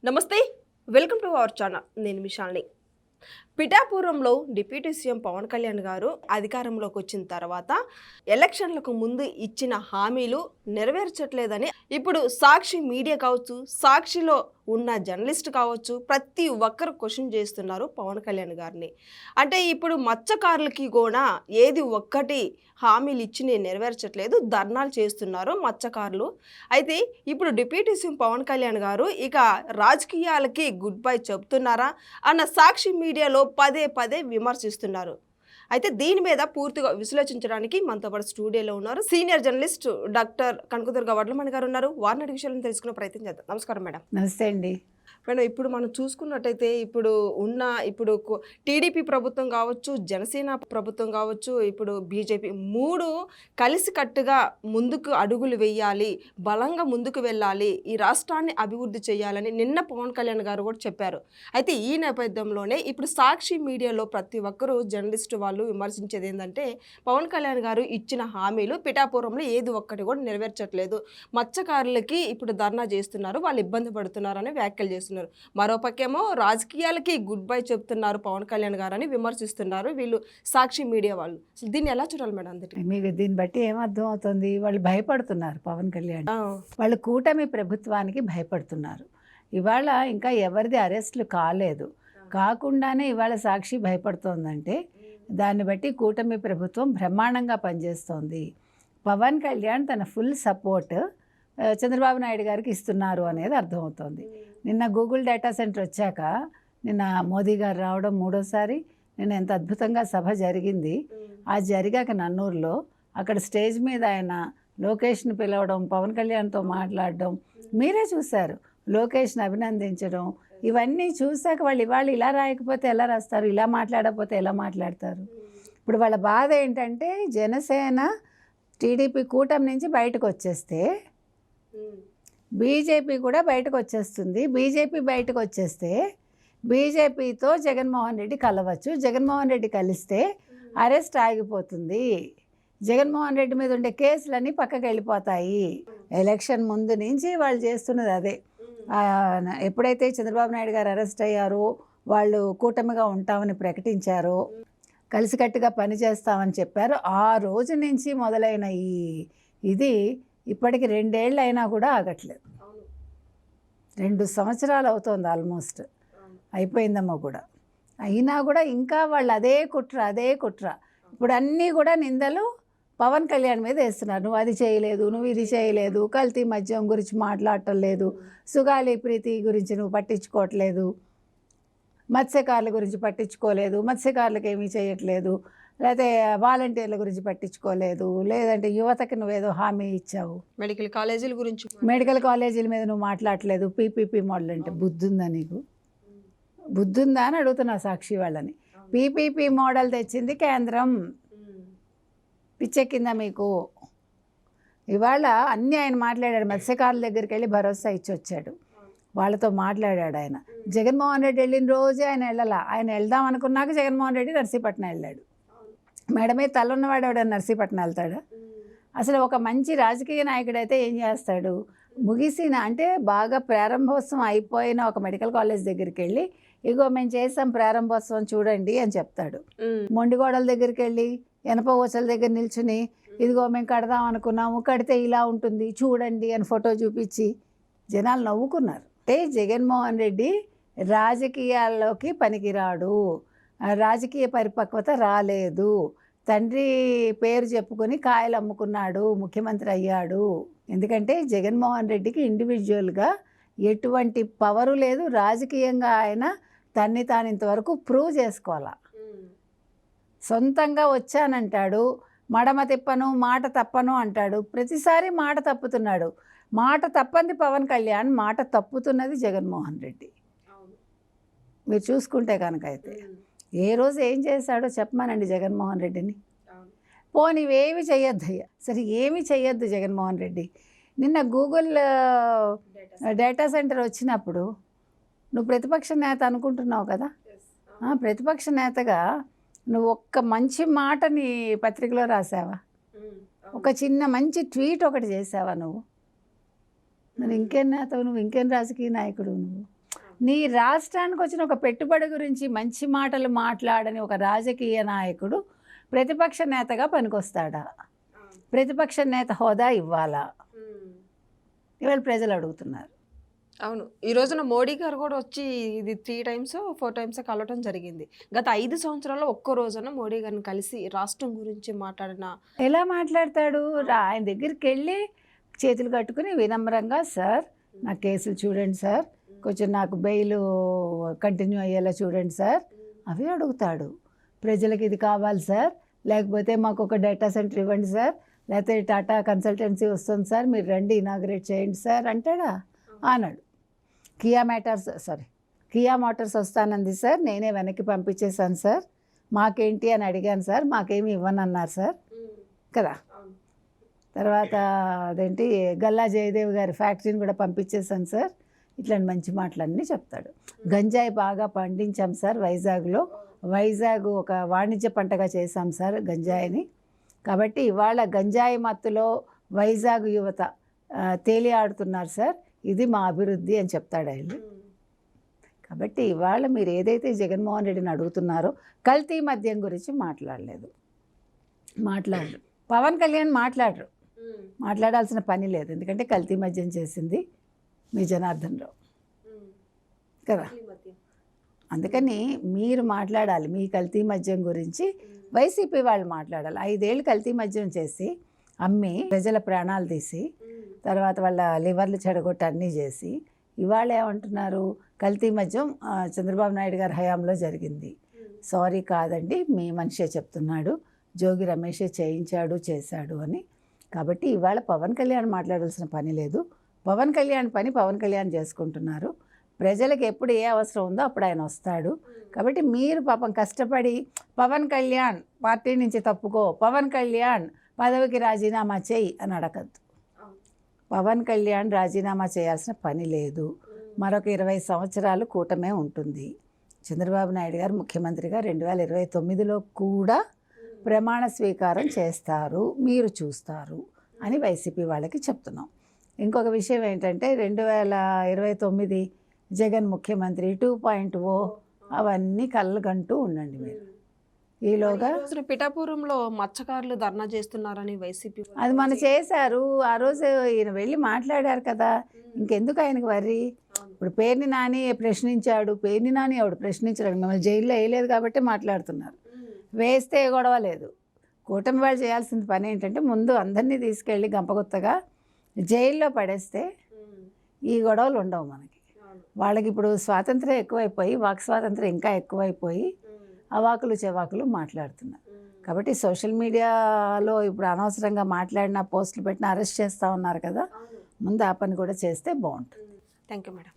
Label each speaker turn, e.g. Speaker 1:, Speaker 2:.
Speaker 1: నమస్తే, welcome to our channel. నేను విశాల్ని. పిఠాపురంలో డిప్యూటీ సీఎం పవన్ కళ్యాణ్ గారు అధికారంలోకి వచ్చిన తర్వాత ఎలక్షన్లకు ముందు ఇచ్చిన హామీలు నెరవేర్చట్లేదని ఇప్పుడు సాక్షి మీడియా కావచ్చు, సాక్షిలో ఉన్న జర్నలిస్ట్ కావచ్చు, ప్రతి ఒక్కరు క్వశ్చన్ చేస్తున్నారు పవన్ కళ్యాణ్ గారిని. అంటే ఇప్పుడు మత్స్యకారులకి కూడా ఏది ఒక్కటి హామీలు ఇచ్చి నెరవేర్చట్లేదు, ధర్నాలు చేస్తున్నారు మత్స్యకారులు. అయితే ఇప్పుడు డిప్యూటీ సీఎం పవన్ కళ్యాణ్ గారు ఇక రాజకీయాలకి గుడ్ బై చెప్తున్నారా అన్న సాక్షి మీడియాలో పదే పదే విమర్శిస్తున్నారు. అయితే దీని మీద పూర్తిగా విశ్లేషించడానికి మనతో పాటు స్టూడియోలో ఉన్నారు senior journalist doctor Kanakadurga Vadlamani గారు ఉన్నారు. వారిని అడిగే విషయాలను తెలుసుకునే ప్రయత్నం చేద్దాం. నమస్కారం మేడం.
Speaker 2: నమస్తే అండి.
Speaker 1: మేడం, ఇప్పుడు మనం చూసుకున్నట్టయితే ఇప్పుడు టీడీపీ ప్రభుత్వం కావచ్చు, జనసేన ప్రభుత్వం కావచ్చు, ఇప్పుడు బీజేపీ మూడు కలిసికట్టుగా ముందుకు అడుగులు వేయాలి, బలంగా ముందుకు వెళ్ళాలి, ఈ రాష్ట్రాన్ని అభివృద్ధి చేయాలని నిన్న పవన్ కళ్యాణ్ గారు కూడా చెప్పారు. అయితే ఈ నేపథ్యంలోనే ఇప్పుడు సాక్షి మీడియాలో ప్రతి ఒక్కరూ జర్నలిస్టు వాళ్ళు విమర్శించేది ఏంటంటే పవన్ కళ్యాణ్ గారు ఇచ్చిన హామీలు పిఠాపురంలో ఏది ఒక్కటి కూడా నెరవేర్చట్లేదు, మత్స్యకారులకి ఇప్పుడు ధర్నా చేస్తున్నారు, వాళ్ళు ఇబ్బంది పడుతున్నారు అని వ్యాఖ్యలు చేస్తున్నారు. మరోపక్కేమో రాజకీయాలకి గుడ్ బై చెప్తున్నారు పవన్ కళ్యాణ్ గారు అని విమర్శిస్తున్నారు వీళ్ళు సాక్షి మీడియా వాళ్ళు. దీన్ని ఎలా చూడాలి మేడం? అందుకే
Speaker 2: మీకు దీన్ని బట్టి ఏమర్థం అవుతుంది? వాళ్ళు భయపడుతున్నారు పవన్ కళ్యాణ్. వాళ్ళు కూటమి ప్రభుత్వానికి భయపడుతున్నారు. ఇవాళ ఇంకా ఎవరిది అరెస్టులు కాలేదు, కాకుండానే ఇవాళ సాక్షి భయపడుతోందంటే దాన్ని బట్టి కూటమి ప్రభుత్వం బ్రహ్మాండంగా పనిచేస్తోంది. పవన్ కళ్యాణ్ తన ఫుల్ సపోర్ట్ చంద్రబాబు నాయుడు గారికి ఇస్తున్నారు అనేది అర్థమవుతోంది. నిన్న గూగుల్ డేటా సెంటర్ వచ్చాక నిన్న మోదీ గారు రావడం మూడోసారి, నిన్న ఎంత అద్భుతంగా సభ జరిగింది. ఆ జరిగాక నన్నూరులో అక్కడ స్టేజ్ మీద ఆయన లోకేష్ని పిలవడం, పవన్ కళ్యాణ్తో మాట్లాడడం మీరే చూశారు. లోకేష్ని అభినందించడం ఇవన్నీ చూశాక వాళ్ళు ఇవాళ ఇలా రాయకపోతే ఎలా రాస్తారు, ఇలా మాట్లాడకపోతే ఎలా మాట్లాడతారు? ఇప్పుడు వాళ్ళ బాధ ఏంటంటే జనసేన టీడీపీ కూటమి నుంచి బయటకు వచ్చేస్తే బీజేపీ కూడా బయటకు వచ్చేస్తుంది. బీజేపీ బయటకు వచ్చేస్తే బీజేపీతో జగన్మోహన్ రెడ్డి కలవచ్చు, జగన్మోహన్ రెడ్డి కలిస్తే అరెస్ట్ ఆగిపోతుంది, జగన్మోహన్ రెడ్డి మీద ఉండే కేసులన్నీ పక్కకి వెళ్ళిపోతాయి. ఎలక్షన్ ముందు నుంచి వాళ్ళు చేస్తున్నది అదే. ఎప్పుడైతే చంద్రబాబు నాయుడు గారు అరెస్ట్ అయ్యారో, వాళ్ళు కూటమిగా ఉంటామని ప్రకటించారో, కలిసికట్టుగా పనిచేస్తామని చెప్పారు, ఆ రోజు నుంచి మొదలైన ఇది ఇప్పటికి 2 ఏళ్ళు అయినా కూడా ఆగట్లేదు. 2 సంవత్సరాలు అవుతోంది, ఆల్మోస్ట్ అయిపోయిందమ్మా కూడా. అయినా కూడా ఇంకా వాళ్ళు అదే కుట్ర. ఇప్పుడు అన్నీ కూడా నిందలు పవన్ కళ్యాణ్ మీద వేస్తున్నారు. నువ్వు అది చేయలేదు, నువ్వు ఇది చేయలేదు, కల్తీ మద్యం గురించి మాట్లాడటం లేదు, సుగాలి ప్రీతి గురించి నువ్వు పట్టించుకోవట్లేదు, మత్స్యకారుల గురించి పట్టించుకోలేదు, మత్స్యకారులకు ఏమీ చేయట్లేదు, లేకపోతే వాలంటీర్ల గురించి పట్టించుకోలేదు, లేదంటే యువతకి నువ్వేదో హామీ ఇచ్చావు,
Speaker 1: మెడికల్ కాలేజీల
Speaker 2: మీద నువ్వు మాట్లాడట్లేదు, పీపీపీ మోడల్ అంటే బుద్ధుందా నీకు? బుద్ధుందా అని అడుగుతున్నా సాక్షి వాళ్ళని. పీపీపీ మోడల్ తెచ్చింది కేంద్రం, పిచ్చెక్కిందా మీకు? ఇవాళ అన్నీ ఆయన మాట్లాడాడు. మత్స్యకారుల దగ్గరికి వెళ్ళి భరోసా ఇచ్చి వచ్చాడు, వాళ్ళతో మాట్లాడాడు ఆయన. జగన్మోహన్ రెడ్డి వెళ్ళిన రోజే ఆయన వెళ్ళాలా, ఆయన వెళ్దాం అనుకున్నాక జగన్మోహన్ రెడ్డి నర్సీపట్నం వెళ్ళాడు. మేడమే తలున్నవాడు ఎవడన్నా నర్సీపట్నం వెళ్తాడా? అసలు ఒక మంచి రాజకీయ నాయకుడైతే ఏం చేస్తాడు? ముగిసిన అంటే బాగా ప్రారంభోత్సవం అయిపోయిన ఒక మెడికల్ కాలేజ్ దగ్గరికి వెళ్ళి ఇగో మేము చేసాం ప్రారంభోత్సవం చూడండి అని చెప్తాడు. మొండిగోడల దగ్గరికి వెళ్ళి ఎనప ఊచల దగ్గర నిల్చుని ఇదిగో మేము కడదాం అనుకున్నాము, కడితే ఇలా ఉంటుంది చూడండి అని ఫోటో చూపించి జనాలు నవ్వుకున్నారు. అంటే జగన్మోహన్ రెడ్డి రాజకీయాల్లోకి పనికిరాడు, రాజకీయ పరిపక్వత రాలేదు, తండ్రి పేరు చెప్పుకొని కాయలు అమ్ముకున్నాడు, ముఖ్యమంత్రి అయ్యాడు. ఎందుకంటే జగన్మోహన్ రెడ్డికి ఇండివిజువల్గా ఎటువంటి పవరు లేదు, రాజకీయంగా ఆయన తాను ఇంతవరకు ప్రూవ్ చేసుకోవాలా. సొంతంగా వచ్చానంటాడు, మడమ తిప్పను, మాట తప్పను అంటాడు, ప్రతిసారి మాట తప్పుతున్నాడు. మాట తప్పంది పవన్ కళ్యాణ్, మాట తప్పుతున్నది జగన్మోహన్ రెడ్డి. మీరు చూసుకుంటే కనుక అయితే ఏ రోజు ఏం చేశాడో చెప్పమానండి జగన్మోహన్ రెడ్డిని. పోనీ ఇవేమి చెయ్యొద్దయ్యా, సరే ఏమి చెయ్యొద్దు జగన్మోహన్ రెడ్డి. నిన్న గూగుల్ డేటా సెంటర్ వచ్చినప్పుడు నువ్వు ప్రతిపక్ష నేత అనుకుంటున్నావు కదా, ప్రతిపక్ష నేతగా నువ్వు ఒక్క మంచి మాటని పత్రికలో రాసావా? ఒక చిన్న మంచి ట్వీట్ ఒకటి చేసావా? నువ్వు ఇంకేం నేతవు, నువ్వు ఇంకేం రాజకీయ నాయకుడు నువ్వు? నీ రాష్ట్రానికి వచ్చిన ఒక పెట్టుబడి గురించి మంచి మాటలు మాట్లాడని ఒక రాజకీయ నాయకుడు ప్రతిపక్ష నేతగా పనికొస్తాడా? ప్రతిపక్ష నేత హోదా ఇవ్వాలా? ఇవాళ ప్రజలు అడుగుతున్నారు.
Speaker 1: అవును. ఈ రోజున మోడీ గారు కూడా వచ్చి ఇది 3 టైమ్స్ 4 టైమ్స్ కలవటం జరిగింది. గత 5 సంవత్సరాల్లో ఒక్క రోజున మోడీ గారిని కలిసి రాష్ట్రం గురించి మాట్లాడిన
Speaker 2: ఎలా మాట్లాడతాడు? ఆయన దగ్గరికి వెళ్ళి చేతులు కట్టుకుని వినమ్రంగా, సార్ నా కేసులు చూడండి సార్, కొంచెం నాకు బెయిల్ కంటిన్యూ అయ్యేలా చూడండి సార్, అవి అడుగుతాడు. ప్రజలకు ఇది కావాలి సార్, లేకపోతే మాకు ఒక డేటా సెంటర్ ఇవ్వండి సార్, లేకపోతే టాటా కన్సల్టెన్సీ వస్తుంది సార్, మీరు రండి ఇనాగ్రేట్ చేయండి సార్ అంటాడా? అన్నాడు. కియా మోటార్స్ వస్తానంది సార్, నేనే వెనక్కి పంపించేశాను సార్, మాకేంటి అని అడిగాను సార్, మాకేమి ఇవ్వనన్నారు సార్ కదా. తర్వాత అదేంటి గల్లా జయదేవ్ గారి ఫ్యాక్టరీని కూడా పంపించేశాను సార్, ఇట్లాంటి మంచి మాటలన్నీ చెప్తాడు. గంజాయి బాగా పండించాం సార్ వైజాగ్ ఒక వాణిజ్య పంటగా చేశాం సార్ గంజాయిని, కాబట్టి ఇవాళ గంజాయి మత్తులో వైజాగ్ యువత తేలి ఆడుతున్నారు సార్, ఇది మా అభివృద్ధి అని చెప్తాడు ఆయన. కాబట్టి ఇవాళ మీరు ఏదైతే జగన్మోహన్ రెడ్డిని అడుగుతున్నారో కల్తీ మద్యం గురించి మాట్లాడరు. పవన్ కళ్యాణ్ మాట్లాడాల్సిన పని లేదు, ఎందుకంటే కల్తీ మద్యం చేసింది మీ జనార్దన్ రావు కదా. అందుకని మీరు మాట్లాడాలి, మీ కల్తీ మద్యం గురించి వైసీపీ వాళ్ళు మాట్లాడాలి. 5 ఏళ్ళు కల్తీ మద్యం చేసి అమ్మి ప్రజల ప్రాణాలు తీసి తర్వాత వాళ్ళ లివర్లు చెడగొట్టి అన్నీ చేసి ఇవాళ ఏమంటున్నారు, కల్తీ మద్యం చంద్రబాబు నాయుడు గారి హయాంలో జరిగింది. సారీ కాదండి, మీ మనిషే చెప్తున్నాడు, జోగి రమేషే చేశాడు అని. కాబట్టి ఇవాళ పవన్ కళ్యాణ్ మాట్లాడాల్సిన పని లేదు, పవన్ కళ్యాణ్ పని పవన్ కళ్యాణ్ చేసుకుంటున్నారు. ప్రజలకు ఎప్పుడు ఏ అవసరం ఉందో అప్పుడు ఆయన వస్తాడు. కాబట్టి మీరు పాపం కష్టపడి పవన్ కళ్యాణ్ పార్టీ నుంచి తప్పుకో, పవన్ కళ్యాణ్ పదవికి రాజీనామా చేయి అని అడగద్దు. పవన్ కళ్యాణ్ రాజీనామా చేయాల్సిన పని లేదు. మరొక 20 సంవత్సరాలు కూటమే ఉంటుంది. చంద్రబాబు నాయుడు గారు ముఖ్యమంత్రిగా 2029లో కూడా ప్రమాణ స్వీకారం చేస్తారు, మీరు చూస్తారు అని వైసీపీ వాళ్ళకి చెప్తున్నాం. ఇంకొక విషయం ఏంటంటే 2029 జగన్ ముఖ్యమంత్రి 2.0 అవన్నీ కళ్ళగంటూ ఉండండి మీరు. ఈలోగా
Speaker 1: పిఠాపురంలో మత్స్యకారులు ధర్నా చేస్తున్నారని వైసీపీ
Speaker 2: అది మన చేశారు. ఆ రోజు ఈయన వెళ్ళి మాట్లాడారు కదా, ఇంకెందుకు ఆయనకు వర్రీ? ఇప్పుడు పేర్ని నాని ప్రశ్నించాడు, పేర్ని నాని ఎవడు ప్రశ్నించాడు, మిమ్మల్ని జైల్లో వేయలేదు కాబట్టి మాట్లాడుతున్నారు. వేస్తే గొడవ లేదు. కూటమి వాళ్ళు చేయాల్సిన పని ఏంటంటే ముందు అందరినీ తీసుకెళ్ళి గంపగుత్తగా జైల్లో పడేస్తే ఈ గొడవలు ఉండవు మనకి. వాళ్ళకి ఇప్పుడు స్వాతంత్రం ఎక్కువైపోయి, వాక్ స్వాతంత్రం ఇంకా ఎక్కువైపోయి అవాకులు చెవాకులు మాట్లాడుతున్నారు. కాబట్టి సోషల్ మీడియాలో ఇప్పుడు అనవసరంగా మాట్లాడిన పోస్టులు పెట్టిన అరెస్ట్ చేస్తూ ఉన్నారు కదా, ముందు ఆ పని కూడా చేస్తే బాగుంటుంది.
Speaker 1: Thank you madam.